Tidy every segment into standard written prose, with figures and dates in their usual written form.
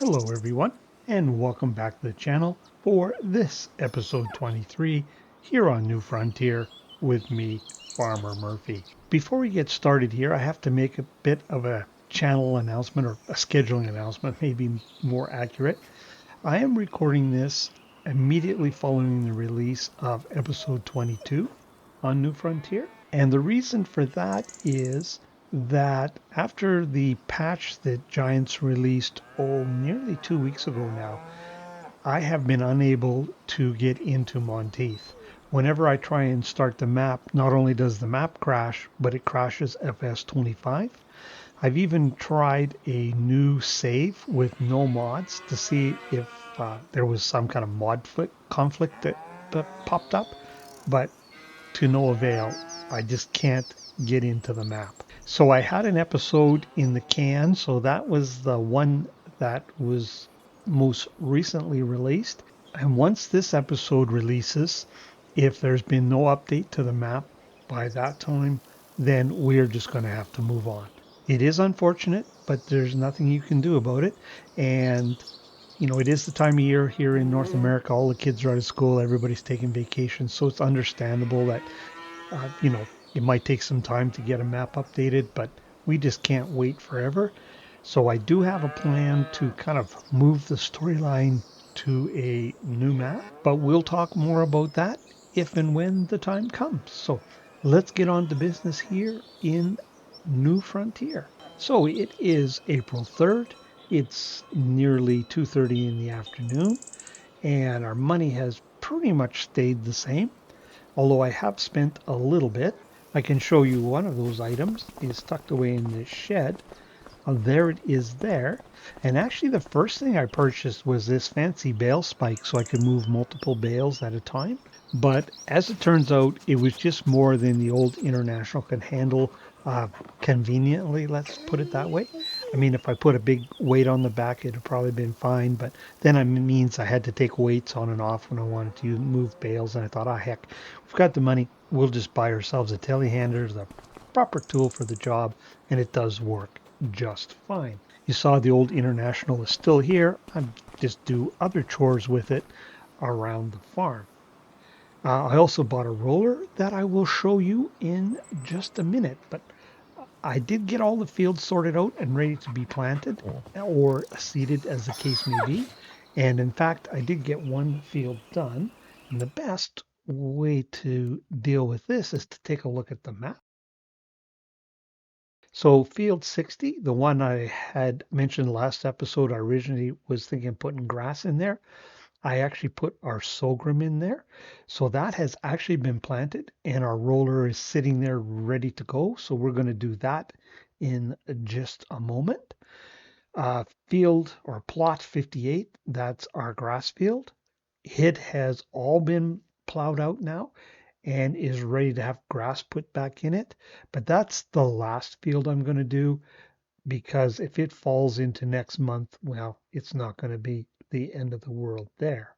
Hello everyone, and welcome back to the channel for this episode 23 here on New Frontier with me, Farmer Murphy. Before we get started here, I have to make a bit of a channel announcement, or a scheduling announcement, maybe more accurate. I am recording this immediately following the release of episode 22 on New Frontier. And the reason for that is that after the patch that Giants released, nearly 2 weeks ago now, I have been unable to get into Monteith. Whenever I try and start the map, not only does the map crash, but it crashes FS25. I've even tried a new save with no mods to see if there was some kind of conflict that popped up, but to no avail. I just can't get into the map. So I had an episode in the can, so that was the one that was most recently released. And once this episode releases, if there's been no update to the map by that time, then we're just going to have to move on. It is unfortunate, but there's nothing you can do about it. And it is the time of year here in North America. All the kids are out of school, everybody's taking vacation, so it's understandable that it might take some time to get a map updated, but we just can't wait forever. So I do have a plan to kind of move the storyline to a new map, but we'll talk more about that if and when the time comes. So let's get on to business here in New Frontier. So it is April 3rd. It's nearly 2:30 in the afternoon, and our money has pretty much stayed the same, although I have spent a little bit. I can show you one of those items is tucked away in this shed. There it is there. And actually the first thing I purchased was this fancy bale spike so I could move multiple bales at a time. But as it turns out, it was just more than the old International can handle conveniently, let's put it that way. I mean, if I put a big weight on the back, it'd probably been fine, but then it means I had to take weights on and off when I wanted to move bales, and I thought, heck, we've got the money, we'll just buy ourselves a telehandler, the proper tool for the job, and it does work just fine. You saw the old International is still here. I just do other chores with it around the farm. I also bought a roller that I will show you in just a minute, but I did get all the fields sorted out and ready to be planted or seeded as the case may be. And in fact, I did get one field done. And the best way to deal with this is to take a look at the map. So field 60, the one I had mentioned last episode, I originally was thinking of putting grass in there. I actually put our sorghum in there. So that has actually been planted and our roller is sitting there ready to go. So we're going to do that in just a moment. Field or plot 58, that's our grass field. It has all been plowed out now and is ready to have grass put back in it. But that's the last field I'm going to do, because if it falls into next month, well, it's not going to be the end of the world there.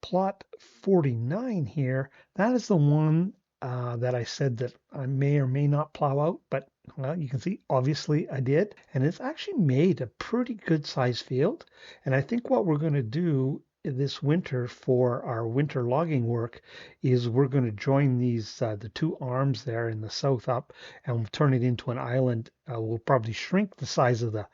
Plot 49 here, that is the one that I said that I may or may not plow out, but well, you can see obviously I did, and it's actually made a pretty good size field. And I think what we're going to do this winter for our winter logging work is we're going to join these the two arms there in the south up and we'll turn it into an island. We'll probably shrink the size of the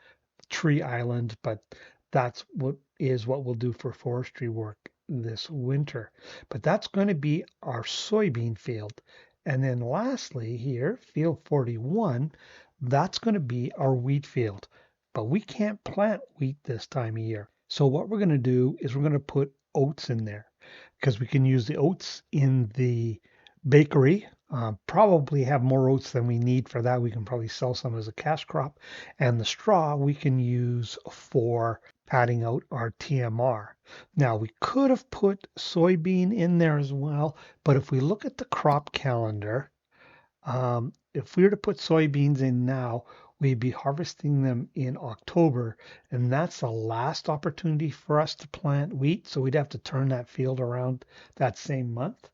tree island, but that's what we'll do for forestry work this winter. But that's going to be our soybean field. And then lastly here, field 41, that's going to be our wheat field. But we can't plant wheat this time of year. So what we're going to do is we're going to put oats in there, because we can use the oats in the bakery. Probably have more oats than we need for that. We can probably sell some as a cash crop. And the straw we can use for padding out our TMR. Now, we could have put soybean in there as well, but if we look at the crop calendar, if we were to put soybeans in now, we'd be harvesting them in October, and that's the last opportunity for us to plant wheat. So we'd have to turn that field around that same month.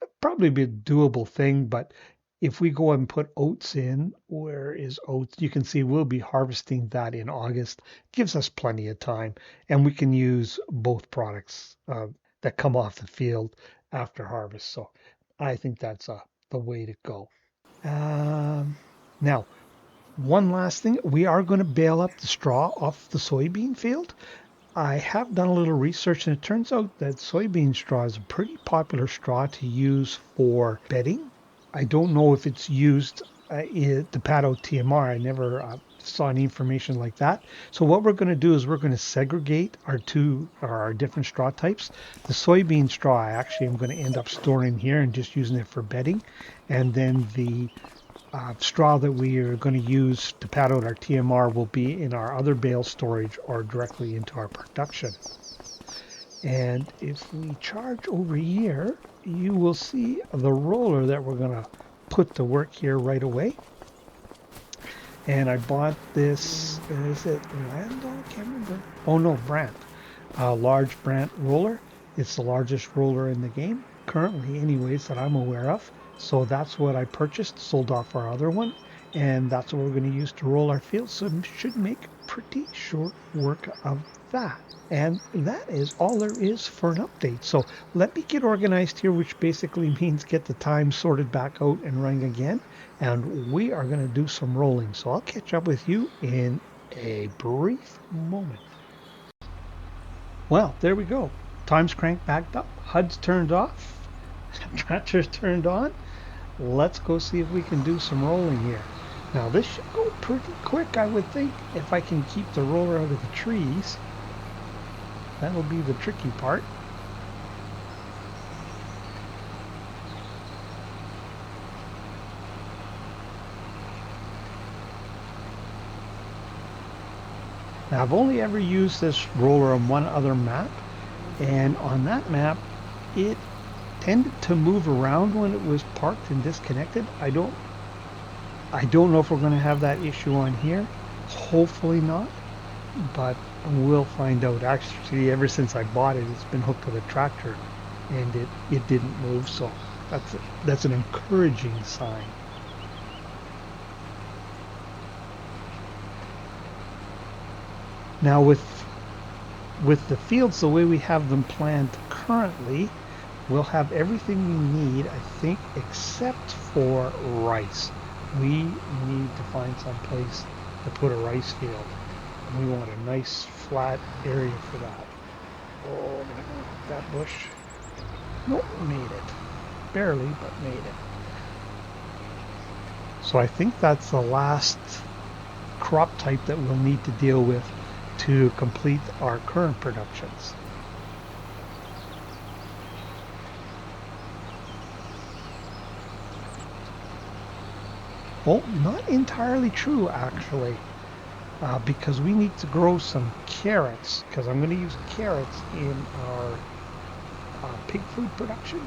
It'd probably be a doable thing, but if we go and put oats in, where is oats? You can see we'll be harvesting that in August. Gives us plenty of time, and we can use both products that come off the field after harvest. So I think that's the way to go. Now, one last thing, we are going to bale up the straw off the soybean field. I have done a little research and it turns out that soybean straw is a pretty popular straw to use for bedding. I don't know if it's used to pad out TMR. I never saw any information like that. So what we're going to do is we're going to segregate our different straw types. The soybean straw I actually am going to end up storing here and just using it for bedding. And then the straw that we are going to use to pad out our TMR will be in our other bale storage or directly into our production. And if we charge over here, you will see the roller that we're going to put to work here right away. And I bought this, is it Lando? I can't remember. Oh no, Brandt. A large Brandt roller. It's the largest roller in the game, currently anyways, that I'm aware of. So that's what I purchased, sold off our other one, and that's what we're going to use to roll our field. So it should make pretty short work of that. And that is all there is for an update. So let me get organized here, which basically means get the time sorted back out and running again. And we are going to do some rolling. So I'll catch up with you in a brief moment. Well, there we go. Time's cranked back up. HUD's turned off. Tractor's turned on. Let's go see if we can do some rolling here. Now this should go pretty quick, I would think, if I can keep the roller out of the trees. That'll be the tricky part. Now I've only ever used this roller on one other map, and on that map it tended to move around when it was parked and disconnected. I don't know if we're going to have that issue on here. Hopefully not, but we'll find out. Actually, ever since I bought it, it's been hooked to the tractor and it didn't move, so that's an encouraging sign. Now with the fields the way we have them planned currently, we'll have everything we need, I think, except for rice. We need to find some place to put a rice field. And we want a nice flat area for that. Oh, that bush. Nope, made it. Barely, but made it. So I think that's the last crop type that we'll need to deal with to complete our current productions. Well, not entirely true actually, because we need to grow some carrots, because I'm going to use carrots in our pig food production,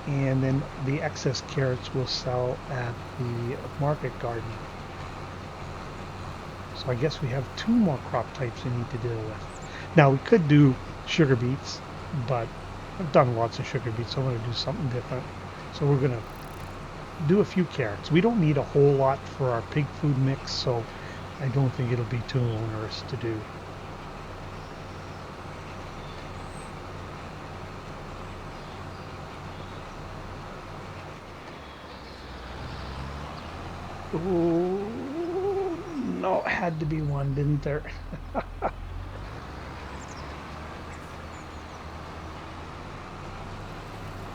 and then the excess carrots will sell at the market garden. So I guess we have two more crop types we need to deal with. Now we could do sugar beets, but I've done lots of sugar beets, so I'm going to do something different. So we're going to do a few carrots. We don't need a whole lot for our pig food mix, so I don't think it'll be too onerous to do. Oh, no, it had to be one, didn't there?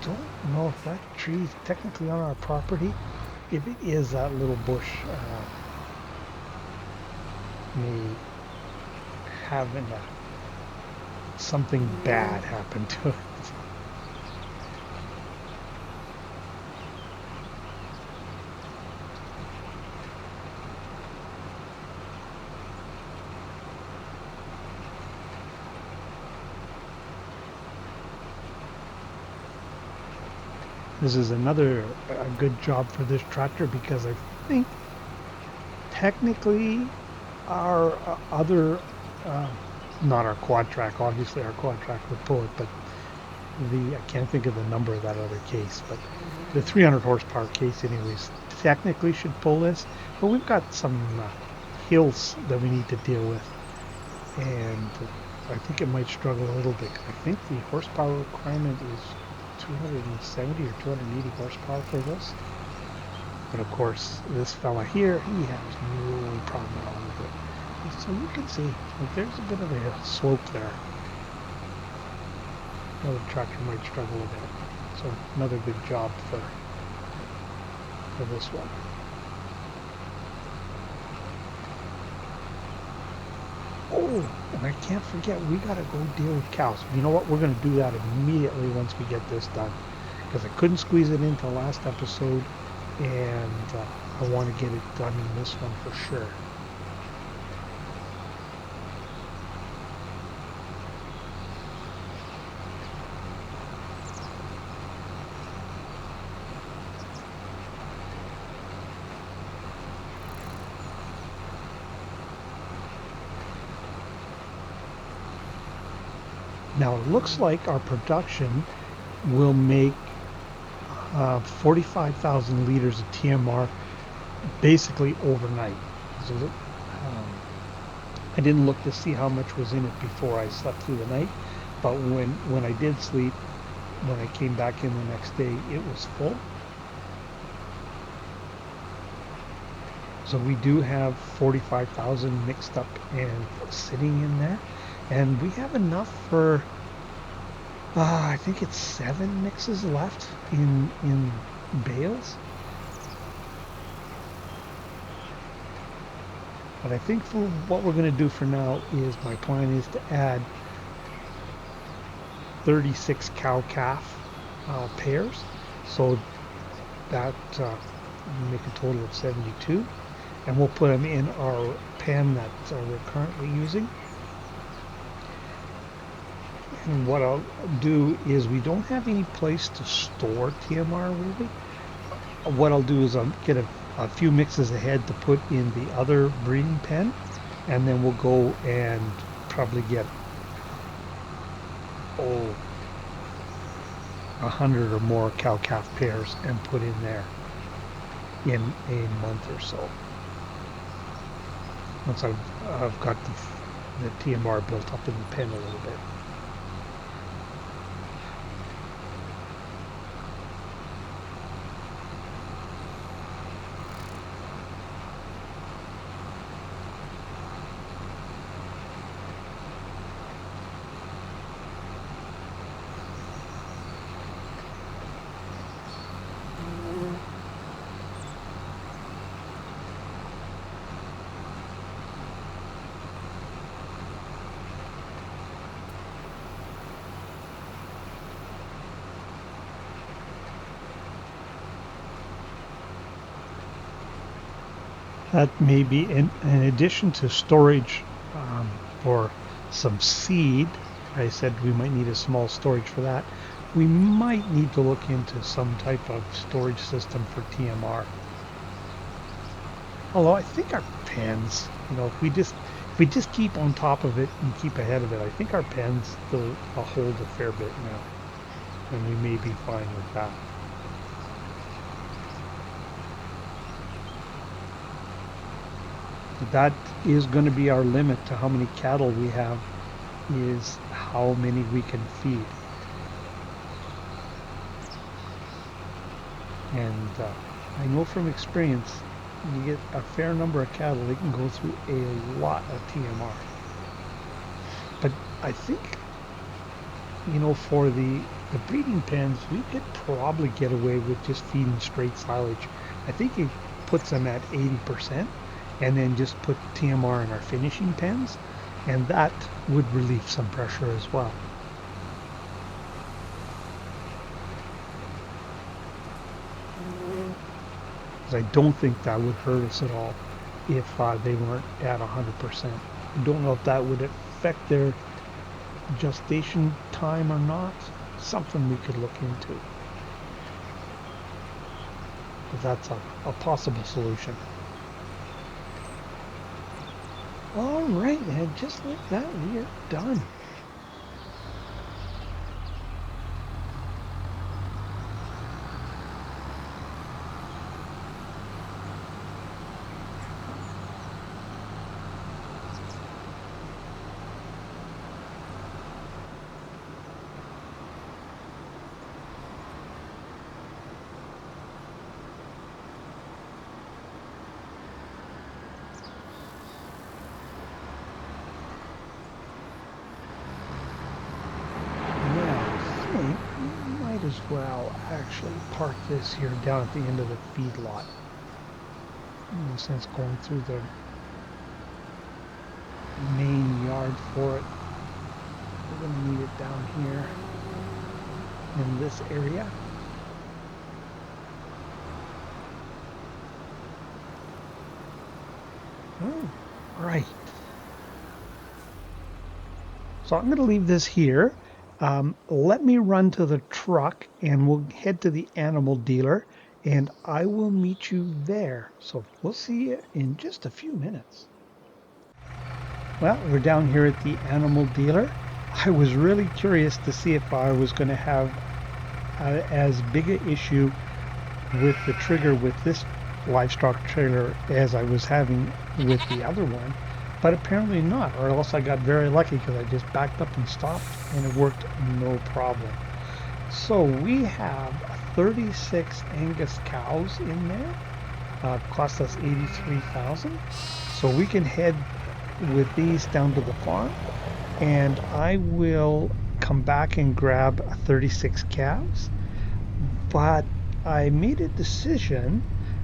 Don't know if that tree is technically on our property. If it is, that little bush may have something bad happen to it. This is another a good job for this tractor, because I think technically our other, not our quad track, obviously our quad track would pull it, but I can't think of the number of that other case, but the 300 horsepower case anyways technically should pull this, but we've got some hills that we need to deal with, and I think it might struggle a little bit. I think the horsepower requirement is 270 or 280 horsepower for this. But of course, this fella here, he has no problem at all with it. So you can see, like, there's a bit of a slope there. Another tractor might struggle a bit. So another good job for this one. Oh, and I can't forget, we gotta go deal with cows. You know what? We're gonna do that immediately once we get this done, because I couldn't squeeze it into the last episode, and I want to get it done in this one for sure. Now it looks like our production will make 45,000 liters of TMR basically overnight. So I didn't look to see how much was in it before I slept through the night, but when I did sleep, when I came back in the next day, it was full. So we do have 45,000 mixed up and sitting in there, and we have enough for I think it's 7 mixes left in bales. But I think for what we're going to do for now is, my plan is to add 36 cow-calf pairs, so that make a total of 72, and we'll put them in our pen that we're currently using. And what I'll do is, we don't have any place to store TMR really. What I'll do is I'll get a few mixes ahead to put in the other breeding pen, and then we'll go and probably get 100 or more cow-calf pairs and put in there in a month or so, once I've got the TMR built up in the pen a little bit. That may be in addition to storage for some seed. I said we might need a small storage for that. We might need to look into some type of storage system for TMR. Although I think our pens, if we just keep on top of it and keep ahead of it, I think our pens will hold a fair bit now, and we may be fine with that. That is going to be our limit to how many cattle we have, is how many we can feed. And I know from experience, you get a fair number of cattle, they can go through a lot of TMR. But I think, for the breeding pens, we could probably get away with just feeding straight silage. I think it puts them at 80%. And then just put TMR in our finishing pens, and that would relieve some pressure as well. Because I don't think that would hurt us at all if they weren't at 100%. I don't know if that would affect their gestation time or not. Something we could look into. But that's a possible solution. All right, and just like that, we are done. where I'll actually park this here down at the end of the feedlot. No sense going through the main yard for it. We're going to need it down here in this area. Oh, right. So I'm going to leave this here. Let me run to the truck and we'll head to the animal dealer and I will meet you there. So we'll see you in just a few minutes. Well, we're down here at the animal dealer. I was really curious to see if I was going to have as big an issue with the trigger with this livestock trailer as I was having with the other one, but apparently not, or else I got very lucky because I just backed up and stopped and it worked no problem. So we have 36 Angus cows in there. Cost us $83,000. So we can head with these down to the farm and I will come back and grab 36 calves. But I made a decision.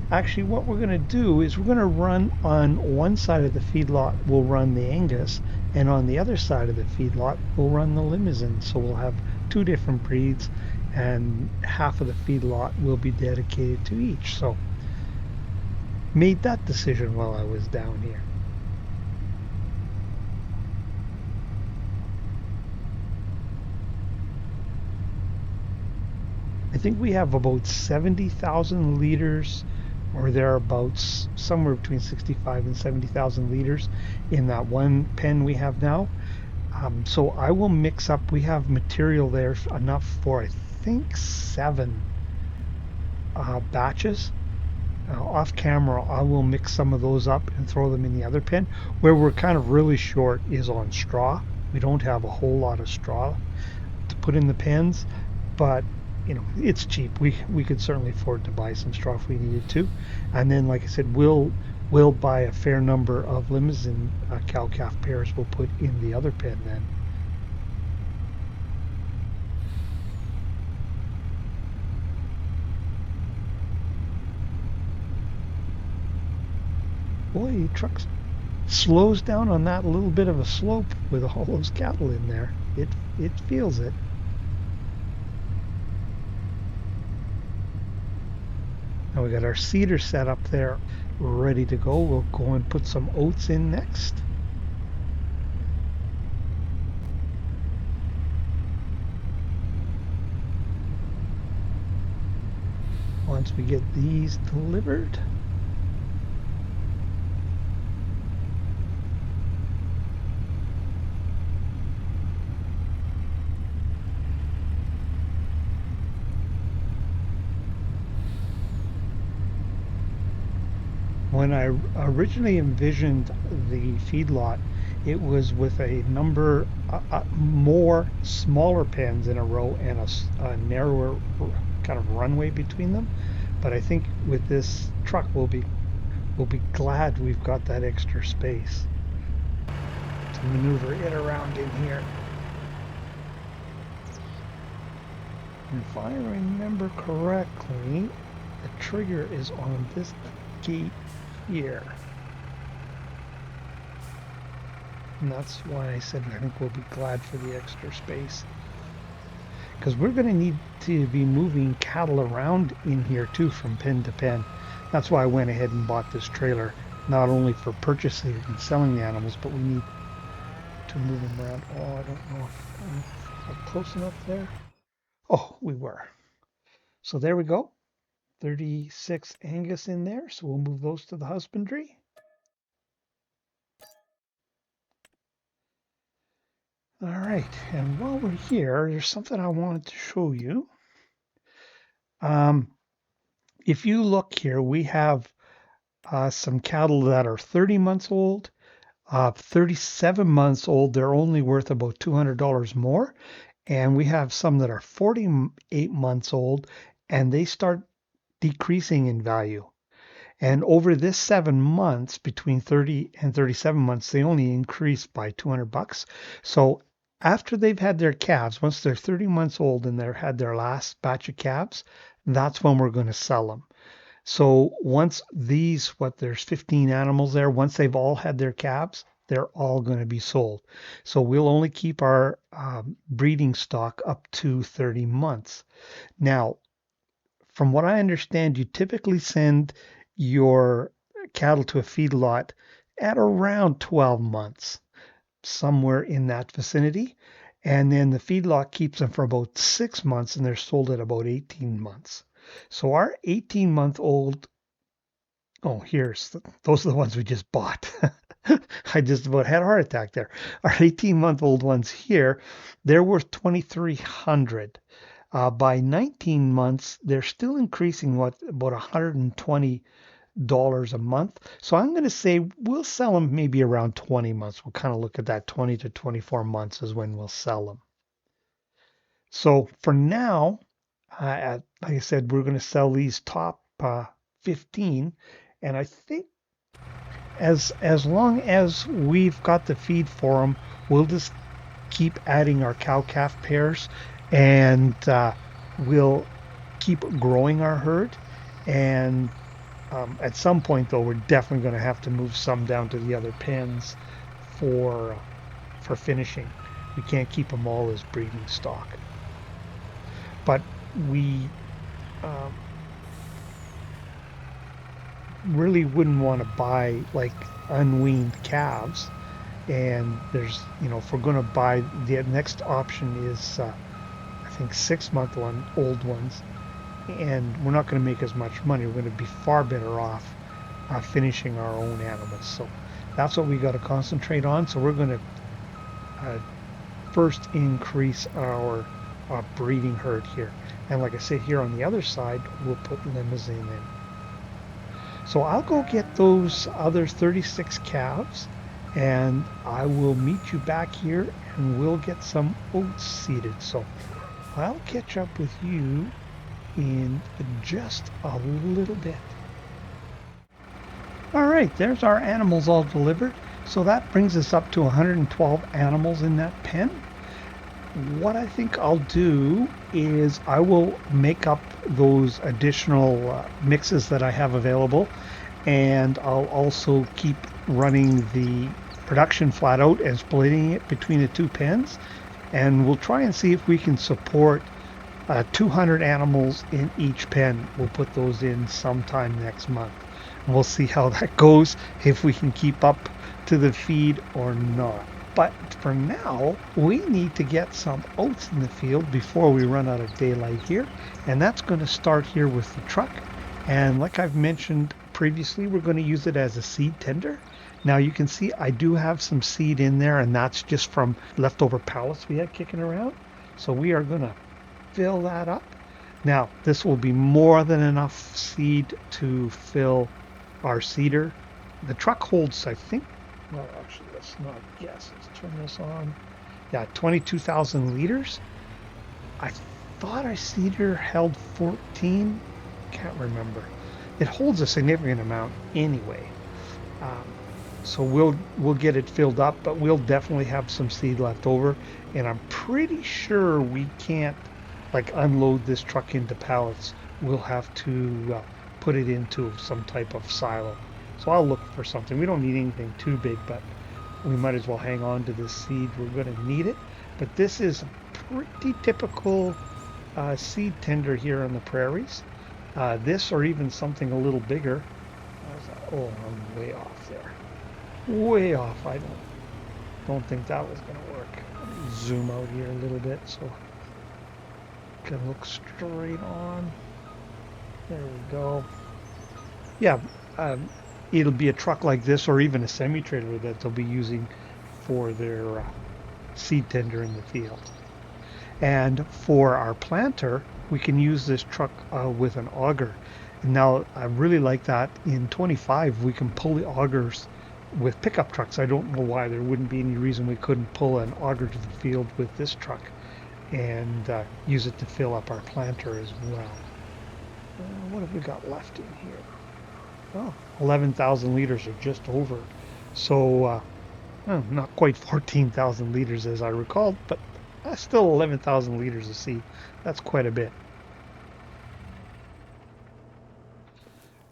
Actually, what we're going to do is we're going to run on one side of the feedlot, we'll run the Angus, and on the other side of the feedlot, we'll run the Limousin. So we'll have two different breeds, and half of the feedlot will be dedicated to each. So made that decision while I was down here. I think we have about 70,000 liters or thereabouts, somewhere between 65 and 70,000 liters in that one pen we have now. So I will mix up, we have material there enough for, I think, 7 batches. Off camera, I will mix some of those up and throw them in the other pen. Where we're kind of really short is on straw. We don't have a whole lot of straw to put in the pens, but you know, it's cheap. We could certainly afford to buy some straw if we needed to. And then, like I said, we'll buy a fair number of Limousin cow-calf pairs we'll put in the other pen then. Boy, truck slows down on that little bit of a slope with all those cattle in there. It feels it. Now we got our cedar set up there ready to go. We'll go and put some oats in next. Once we get these delivered. When I originally envisioned the feedlot, it was with a number more smaller pens in a row and a narrower kind of runway between them. But I think with this truck, we'll be glad we've got that extra space to maneuver it around in here. And if I remember correctly, the trigger is on this gate here. And that's why I said I think we'll be glad for the extra space. Because we're going to need to be moving cattle around in here too from pen to pen. That's why I went ahead and bought this trailer, not only for purchasing and selling the animals, but we need to move them around. Oh, I don't know if I'm close enough there. Oh, we were. So there we go. 36 Angus in there, so we'll move those to the husbandry. All right, and while we're here, there's something I wanted to show you. If you look here, we have some cattle that are 30 months old, 37 months old. They're only worth about $200 more. And we have some that are 48 months old, and they start decreasing in value. And over this 7 months, between 30 and 37 months, they only increase by $200. So After they've had their calves, once they're 30 months old and they've had their last batch of calves, that's when we're going to sell them. So once there's 15 animals there, once they've all had their calves, they're all going to be sold. So we'll only keep our breeding stock up to 30 months. Now, from what I understand, you typically send your cattle to a feedlot at around 12 months, somewhere in that vicinity. And then the feedlot keeps them for about 6 months and they're sold at about 18 months. So our 18-month-old, oh, those are the ones we just bought. I just about had a heart attack there. Our 18-month-old ones here, they're worth 2,300. By 19 months, they're still increasing about $120 a month. So I'm going to say we'll sell them maybe around 20 months. We'll kind of look at that 20 to 24 months is when we'll sell them. So for now, like I said, we're going to sell these top 15, and I think as long as we've got the feed for them, we'll just keep adding our cow calf pairs, and we'll keep growing our herd. And at some point, though, we're definitely going to have to move some down to the other pens for finishing. We can't keep them all as breeding stock. But we um, really wouldn't want to buy like unweaned calves. And if we're going to buy, the next option is I think 6 month old ones, and we're not going to make as much money. We're going to be far better off finishing our own animals. So that's what we got to concentrate on. So we're going to first increase our breeding herd here. And like I said, here on the other side, we'll put limousine in. So I'll go get those other 36 calves, and I will meet you back here and we'll get some oats seeded. So I'll catch up with you in just a little bit. All right, there's our animals all delivered. So that brings us up to 112 animals in that pen. What I think I'll do is I will make up those additional mixes that I have available, and I'll also keep running the production flat out and splitting it between the two pens, and we'll try and see if we can support 200 animals in each pen. We'll put those in sometime next month. And we'll see how that goes, if we can keep up to the feed or not. But for now, we need to get some oats in the field before we run out of daylight here. And that's going to start here with the truck. And like I've mentioned previously, we're going to use it as a seed tender. Now you can see I do have some seed in there, and that's just from leftover pallets we had kicking around. So we are going to fill that up. Now this will be more than enough seed to fill our seeder. The truck holds, I think, well, actually, let's not guess. Let's turn this on. Yeah, 22,000 liters. I thought our seeder held 14. Can't remember. It holds a significant amount anyway. So we'll get it filled up, but we'll definitely have some seed left over. And I'm pretty sure we can't like unload this truck into pallets. We'll have to put it into some type of silo. So I'll look for something. We don't need anything too big, but we might as well hang on to this seed. We're going to need it. But this is a pretty typical seed tender here on the prairies. This or even something a little bigger. Oh, I'm way off there. Way off. I don't think that was going to work. Let me zoom out here a little bit so I can look straight on. There we go. Yeah. It'll be a truck like this or even a semi-trailer that they'll be using for their seed tender in the field. And for our planter, we can use this truck with an auger. And now I really like that in 25 we can pull the augers with pickup trucks. I don't know why there wouldn't be any reason we couldn't pull an auger to the field with this truck and use it to fill up our planter as well. What have we got left in here? Oh, 11,000 liters or just over. So Well, not quite 14,000 liters as I recalled, but still 11,000 liters of seed. That's quite a bit.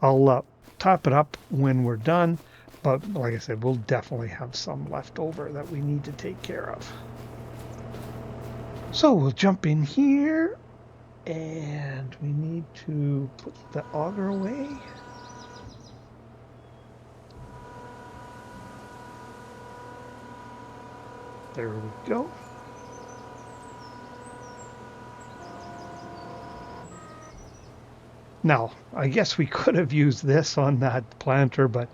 I'll top it up when we're done, but like I said, we'll definitely have some left over that we need to take care of. So we'll jump in here, and we need to put the auger away. There we go. Now, I guess we could have used this on that planter, but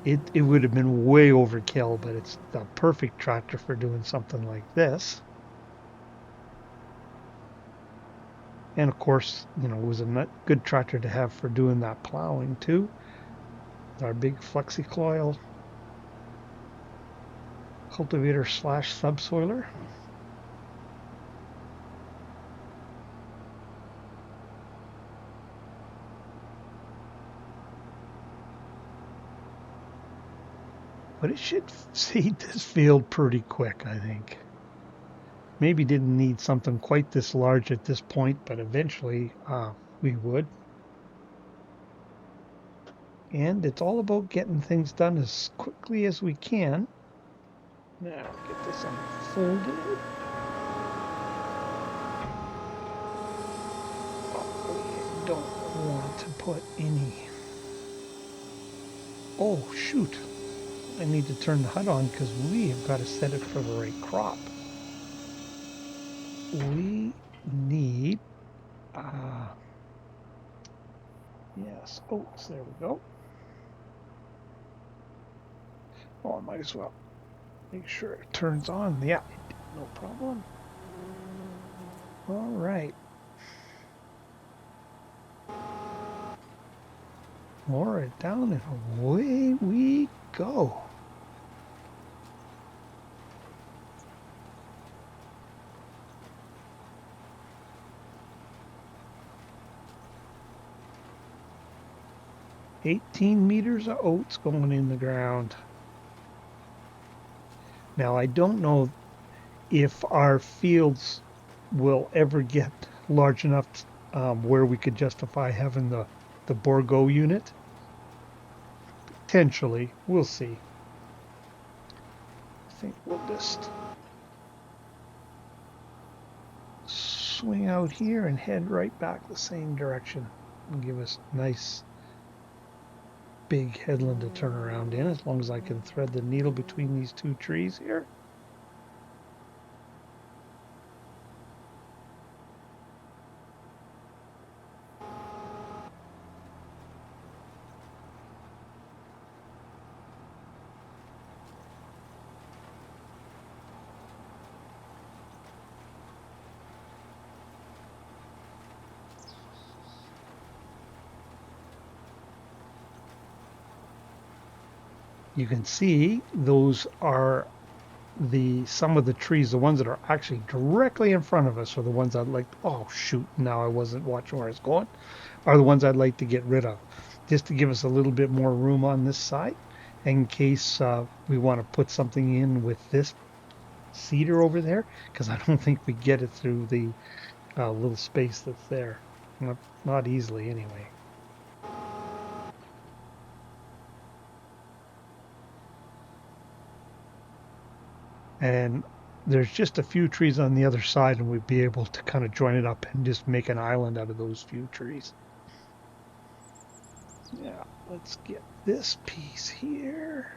it would have been way overkill, but it's the perfect tractor for doing something like this. And of course, you know, it was a good tractor to have for doing that plowing too. Our big flexi coil cultivator slash subsoiler. But it should seed this field pretty quick, I think. Maybe didn't need something quite this large at this point, but eventually we would. And it's all about getting things done as quickly as we can. Now get this unfolded. Oh, we don't want to put any. Oh shoot! I need to turn the HUD on because we have got to set it for the right crop. We need, yes, oats, there we go. Oh, I might as well make sure it turns on. Yeah, no problem. All right. Lower it down and away we go. $18 of oats going in the ground. Now, I don't know if our fields will ever get large enough where we could justify having the Borgo unit. Potentially, we'll see. I think we'll just swing out here and head right back the same direction and give us nice big headland to turn around in, as long as I can thread the needle between these two trees here. You can see those are some of the trees, the ones that are actually directly in front of us are the ones I'd like, oh shoot, now I wasn't watching where I was going, are the ones I'd like to get rid of, just to give us a little bit more room on this side in case we want to put something in with this cedar over there, because I don't think we get it through the little space that's there. Not easily anyway. And there's just a few trees on the other side, and we'd be able to kind of join it up and just make an island out of those few trees. Yeah, let's get this piece here.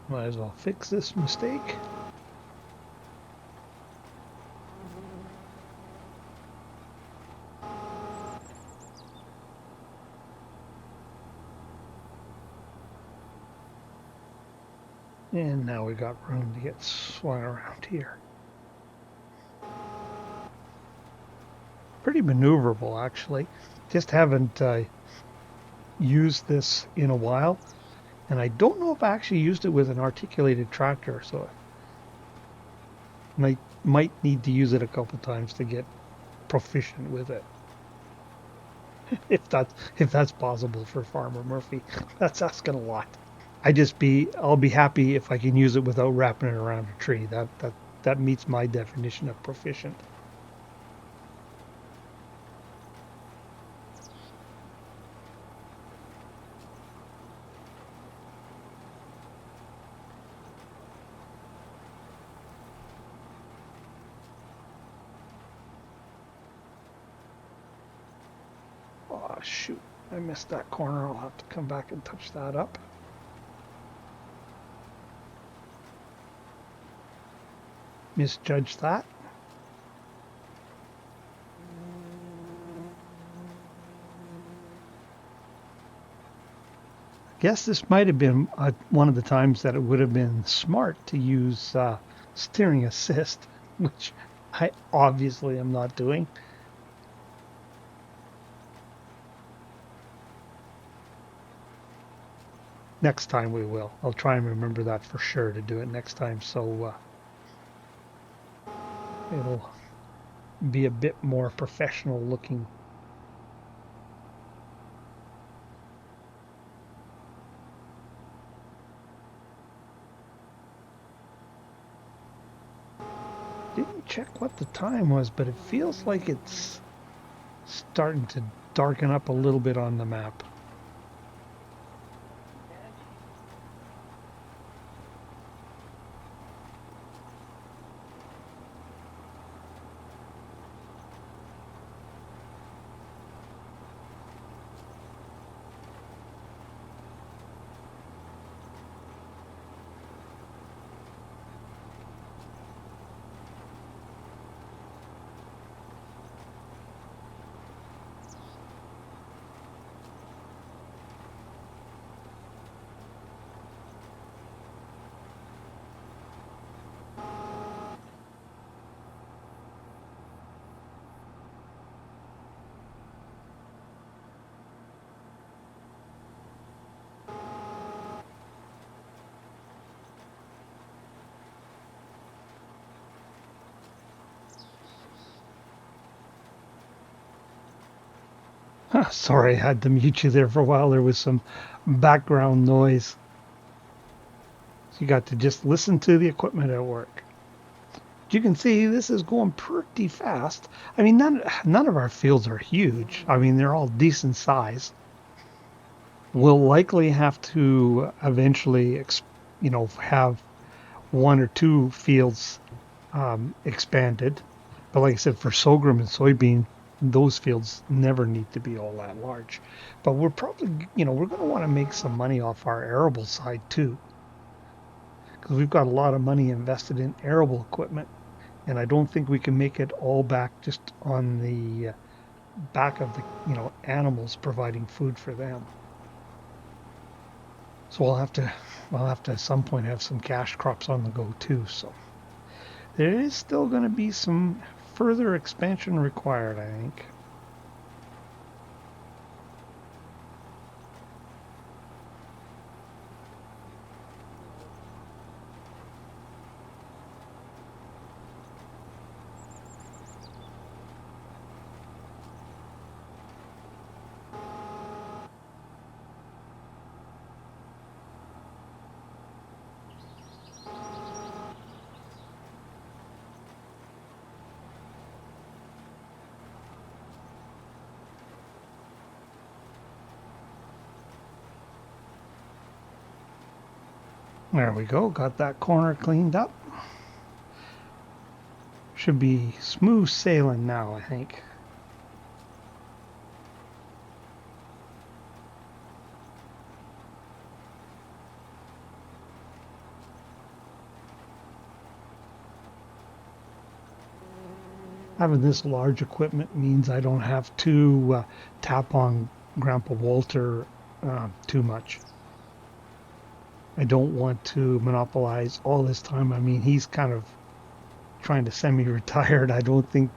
Might as well fix this mistake. And now we got room to get swung around here. Pretty maneuverable, actually. Just haven't used this in a while. And I don't know if I actually used it with an articulated tractor. So And I might need to use it a couple times to get proficient with it. If that's possible for Farmer Murphy. That's asking a lot. I'll be happy if I can use it without wrapping it around a tree. That meets my definition of proficient. Oh shoot, I missed that corner. I'll have to come back and touch that up. Misjudged that. Guess this might have been one of the times that it would have been smart to use steering assist, which I obviously am not doing. Next time we will. I'll try and remember that for sure to do it next time, so it'll be a bit more professional looking. Didn't check what the time was, but it feels like it's starting to darken up a little bit on the map. Sorry, I had to mute you there for a while. There was some background noise. So you got to just listen to the equipment at work. You can see this is going pretty fast. I mean, none of our fields are huge. I mean, they're all decent size. We'll likely have to eventually, have one or two fields expanded. But like I said, for sorghum and soybean, those fields never need to be all that large. But we're probably, we're going to want to make some money off our arable side too, because we've got a lot of money invested in arable equipment, and I don't think we can make it all back just on the back of the, animals providing food for them. So I'll have to at some point have some cash crops on the go too. So there is still going to be some further expansion required, I think. There we go, got that corner cleaned up. Should be smooth sailing now, I think. Having this large equipment means I don't have to tap on Grandpa Walter too much. I don't want to monopolize all his time. I mean, he's kind of trying to semi-retired. I don't think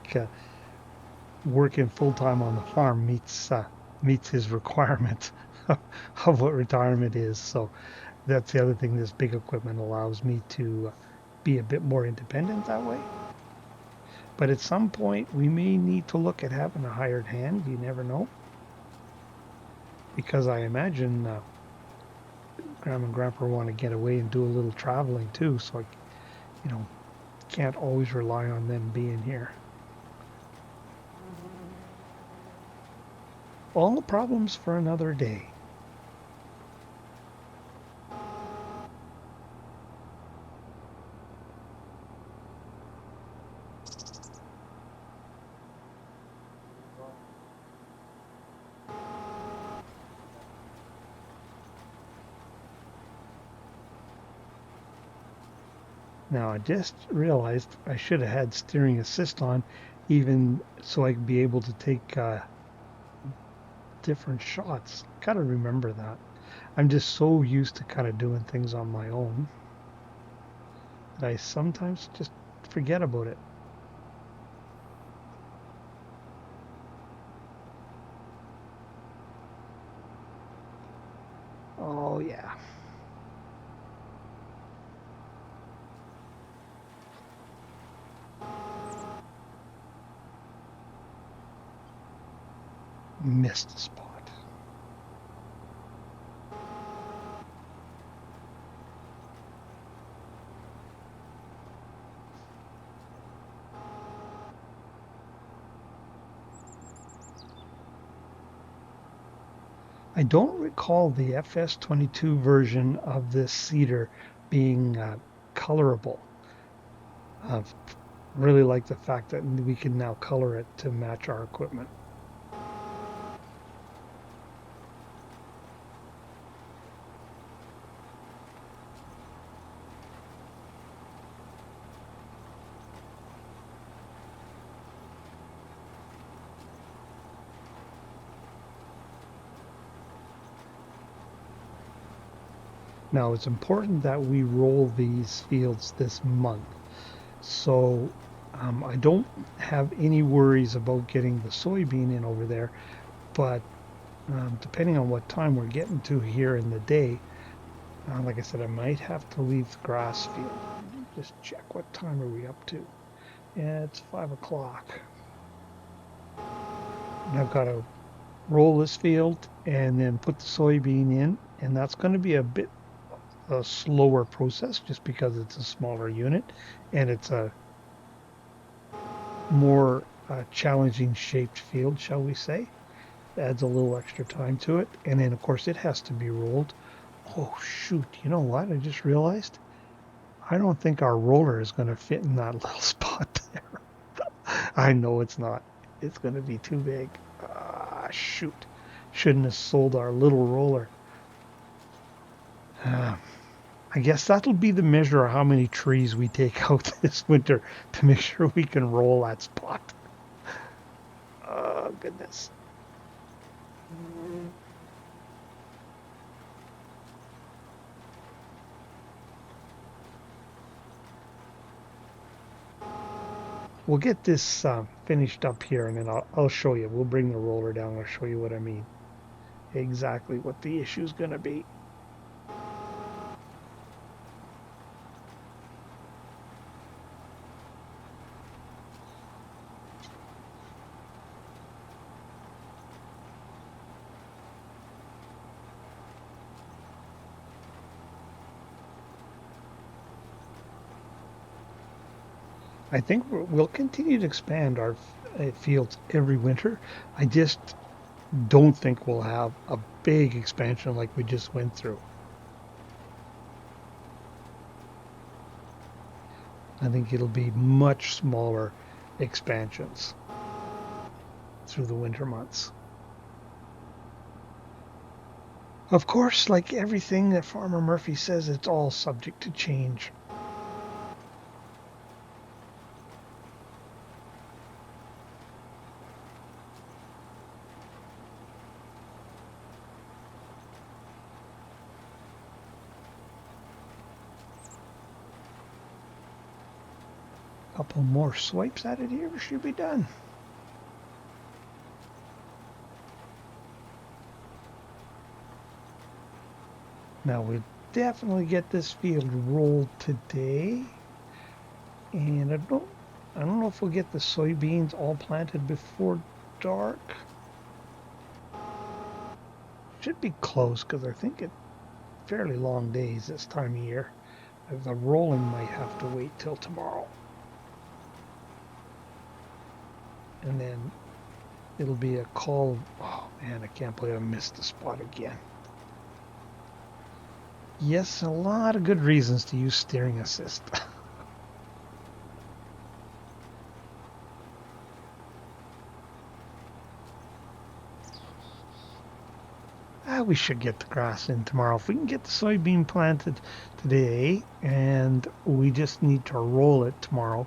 working full-time on the farm meets his requirement of what retirement is. So that's the other thing this big equipment allows me to be a bit more independent that way. But at some point, we may need to look at having a hired hand. You never know. Because I imagine Grandma and Grandpa want to get away and do a little traveling too. So, you know, can't always rely on them being here. All the problems for another day. Now I just realized I should have had steering assist on, even so I could be able to take different shots. Gotta remember that. I'm just so used to kind of doing things on my own that I sometimes just forget about it. Oh yeah, missed a spot. I don't recall the FS22 version of this cedar being colorable. I really like the fact that we can now color it to match our equipment. Now it's important that we roll these fields this month. So I don't have any worries about getting the soybean in over there, but depending on what time we're getting to here in the day, like I said, I might have to leave the grass field. Just check what time are we up to. Yeah, it's 5 o'clock. And I've got to roll this field and then put the soybean in, and that's going to be a bit a slower process just because it's a smaller unit and it's a more challenging shaped field, shall we say. Adds a little extra time to it. And then, of course, it has to be rolled. Oh, shoot. You know what? I just realized I don't think our roller is going to fit in that little spot there. I know it's not. It's going to be too big. Ah, shoot. Shouldn't have sold our little roller. Uh, I guess that'll be the measure of how many trees we take out this winter to make sure we can roll that spot. Oh, goodness. We'll get this finished up here and then I'll show you. We'll bring the roller down. I'll show you what I mean. Exactly what the issue is going to be. I think we'll continue to expand our fields every winter. I just don't think we'll have a big expansion like we just went through. I think it'll be much smaller expansions through the winter months. Of course, like everything that Farmer Murphy says, it's all subject to change. A couple more swipes at it here, we should be done. Now we'll definitely get this field rolled today. And I don't know if we'll get the soybeans all planted before dark. Should be close because I think it's fairly long days this time of year. The rolling might have to wait till tomorrow. And then it'll be a call. Oh man, I can't believe I missed the spot again. Yes, a lot of good reasons to use steering assist. We should get the grass in tomorrow. If we can get the soybean planted today and we just need to roll it tomorrow,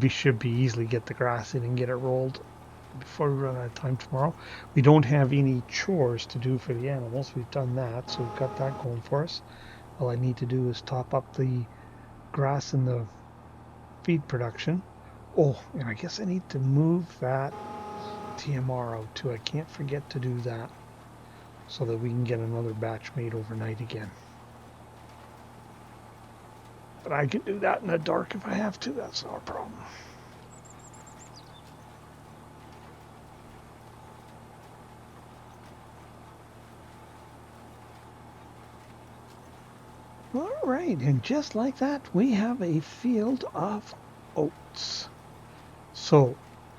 should be easily get the grass in and get it rolled before we run out of time tomorrow. We don't have any chores to do for the animals. We've done that, so we've got that going for us. All I need to do is top up the grass in the feed production. Oh, and I guess I need to move that tomorrow too. I can't forget to do that, so that we can get another batch made overnight again. But I can do that in the dark if I have to. That's not a problem. All right, and just like that, we have a field of oats. So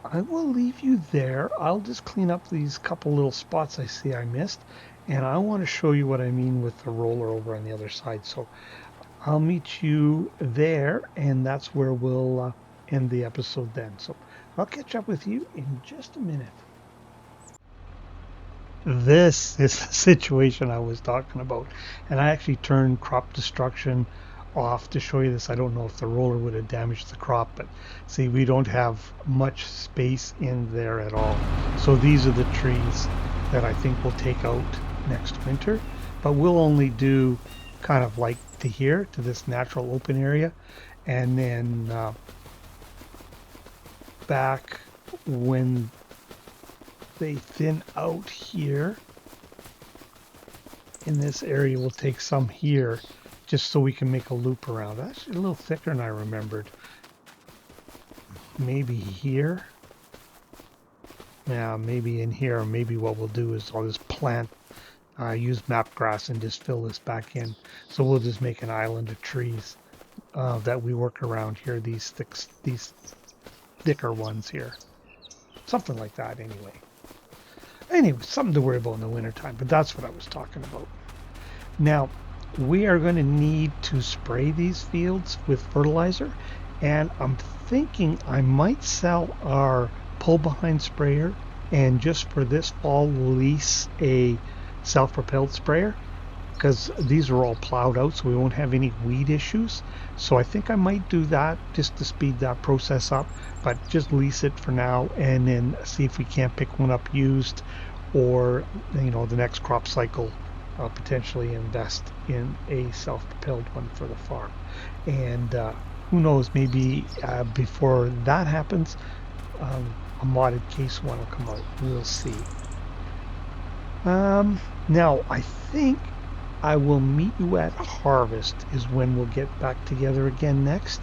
I will leave you there. I'll just clean up these couple little spots I see I missed, and I want to show you what I mean with the roller over on the other side. So I'll meet you there, and that's where we'll end the episode then. So I'll catch up with you in just a minute. This is the situation I was talking about, and I actually turned crop destruction off to show you this. I don't know if the roller would have damaged the crop, but see, we don't have much space in there at all. So these are the trees that I think we'll take out next winter, but we'll only do kind of like to here, to this natural open area, and then back when they thin out here in this area, we'll take some here just so we can make a loop around. Actually a little thicker than I remembered. Maybe here. Yeah, maybe in here. Or maybe what we'll do is I'll just plant, use map grass and just fill this back in. So we'll just make an island of trees that we work around here. These thicker ones here. Something like that anyway. Anyway, something to worry about in the wintertime, but that's what I was talking about. Now, we are going to need to spray these fields with fertilizer, and I'm thinking I might sell our pull-behind sprayer and just for this fall lease a self-propelled sprayer, because these are all plowed out, so we won't have any weed issues. So I think I might do that just to speed that process up, but just lease it for now and then see if we can't pick one up used, or the next crop cycle potentially invest in a self-propelled one for the farm. And who knows, maybe before that happens, a modded case one will come out. We'll see. Now I think I will meet you at harvest is when we'll get back together again next.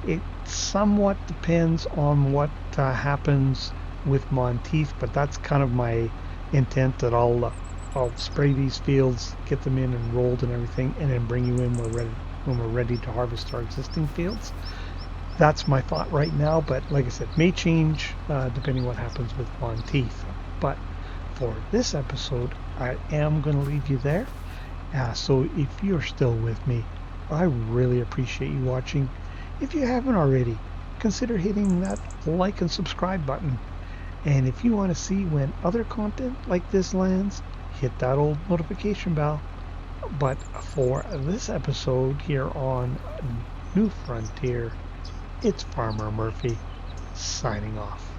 It somewhat depends on what happens with Monteith, but that's kind of my intent, that I'll spray these fields, get them in and rolled and everything, and then bring you in when we're ready to harvest our existing fields. That's my thought right now, but like I said, may change depending what happens with Monteith. But for this episode, I am going to leave you there. So if you're still with me, I really appreciate you watching. If you haven't already, consider hitting that like and subscribe button. And if you want to see when other content like this lands, hit that old notification bell. But for this episode here on New Frontier, it's Farmer Murphy signing off.